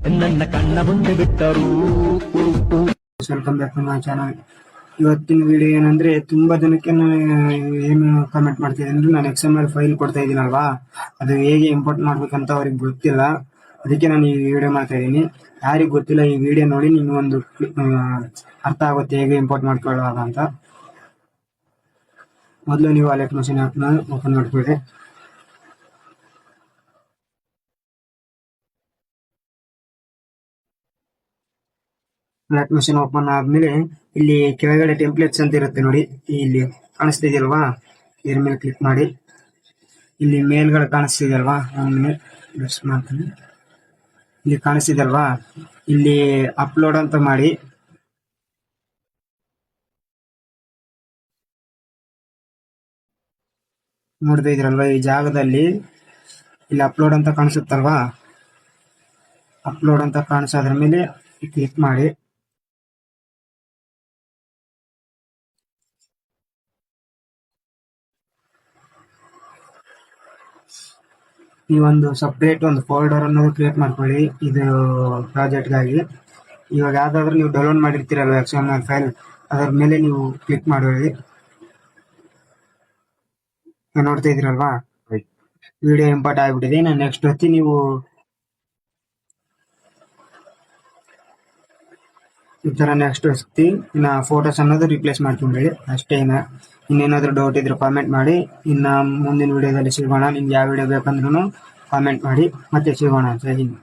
ನನ್ನ ಕಣ್ಣ ಮುಂದೆ ಬಿಟ್ಟರು. Welcome back to my channel. ಇವತ್ತಿನ ವಿಡಿಯೋ ಏನಂದ್ರೆ, ತುಂಬಾ ಜನಕ್ಕೆ ಏನು ಕಮೆಂಟ್ ಮಾಡ್ತಿದೆ ಅಂದ್ರೆ, ನಾನು XML ಫೈಲ್ ಕೊಡ್ತಾ ಇದ್ದೀನಲ್ವಾ, ಅದು ಹೇಗೆ ಇಂಪೋರ್ಟ್ ಮಾಡ್ಬೇಕಂತ ಅವ್ರಿಗೆ ಗೊತ್ತಿಲ್ಲ. ಅದಕ್ಕೆ ನಾನು ಈ ವಿಡಿಯೋ ಮಾಡ್ತಾ ಇದ್ದೀನಿ. ಯಾರಿಗೆ ಗೊತ್ತಿಲ್ಲ, ಈ ವಿಡಿಯೋ ನೋಡಿ ನಿಮ್ಗೆ ಒಂದು ಅರ್ಥ ಆಗುತ್ತೆ ಹೇಗೆ ಇಂಪೋರ್ಟ್ ಮಾಡ್ಕೊಳ್ಳೋಣ ಅಂತ. ಮೊದಲು ನೀವು ಅಲೆಕ್ಟ್ ಮಷೀನ್ ಆ್ಯಪ್ನ ಓಪನ್ ಮಾಡ್ಕೊಳ್ಳಿ. ಅಲೆಕ್ಟ್ ಮಷೀನ್ ಓಪನ್ ಆದ್ಮೇಲೆ ಇಲ್ಲಿ ಕೆಳಗಡೆ ಟೆಂಪ್ಲೇಟ್ಸ್ ಅಂತ ಇರುತ್ತೆ ನೋಡಿ, ಇಲ್ಲಿ ಕಾಣಿಸ್ತಿದೆಯಲ್ವಾ, ಇದ್ರ ಮೇಲೆ ಕ್ಲಿಕ್ ಮಾಡಿ. ಇಲ್ಲಿ ಮೇಲ್ಗಡೆ ಕಾಣಿಸ್ತಿದೆಯಲ್ವಾ, ಮಾಡ್ತೀನಿ. ಇಲ್ಲಿ ಕಾಣಿಸ್ತಿದೆಯಲ್ವಾ, ಇಲ್ಲಿ ಅಪ್ಲೋಡ್ ಅಂತ ಮಾಡಿ. ನೋಡ್ತಾ ಇದ್ರಲ್ವಾ, ಈ ಜಾಗದಲ್ಲಿ ಇಲ್ಲಿ ಅಪ್ಲೋಡ್ ಅಂತ ಕಾಣಿಸುತ್ತಲ್ವಾ, ಅಪ್ಲೋಡ್ ಅಂತ ಕಾಣಿಸೋದ್ರ ಮೇಲೆ ಕ್ಲಿಕ್ ಮಾಡಿ. ಈ ಒಂದು ಸಪ್ರೇಟ್ ಒಂದು ಫೋಲ್ಡರ್ ಅನ್ನೋದು ಕ್ರಿಯೇಟ್ ಮಾಡ್ಕೊಳ್ಳಿ ಇದು ಪ್ರಾಜೆಕ್ಟ್ಗಾಗಿ. ಇವಾಗ ಯಾವ್ದಾದ್ರು ನೀವು ಡೌನ್ಲೋಡ್ ಮಾಡಿರ್ತೀರಲ್ವ XML ಫೈಲ್, ಅದರ ಮೇಲೆ ನೀವು ಕ್ಲಿಕ್ ಮಾಡಿ. ನೋಡ್ತಾ ಇದ್ದೀರಲ್ವಾ, ವಿಡಿಯೋ ಇಂಪೋರ್ಟ್ ಆಗಿಬಿಟ್ಟಿದೆ. ನಾನು ನೆಕ್ಸ್ಟ್ ಹೊತ್ತಿ ನೀವು ಈ ಥರ ನೆಕ್ಸ್ಟ್ ಹೊತ್ತಿ ಇನ್ನು ಫೋಟೋಸ್ ಅನ್ನೋದು ರಿಪ್ಲೇಸ್ ಮಾಡ್ಕೊಂಡ್ರಿ ಅಷ್ಟೇ. ಇನ್ನೇನಾದರೂ ಡೌಟ್ ಇದ್ರೆ ಕಾಮೆಂಟ್ ಮಾಡಿ. ಇನ್ನು ಮುಂದಿನ ವಿಡಿಯೋದಲ್ಲಿ ಸಿಗೋಣ. ನಿಮ್ಗೆ ಯಾವ ವಿಡಿಯೋ ಬೇಕಂದ್ರೂ ಕಾಮೆಂಟ್ ಮಾಡಿ, ಮತ್ತೆ ಸಿಗೋಣ. ಜೈ ಹಿಂದ್.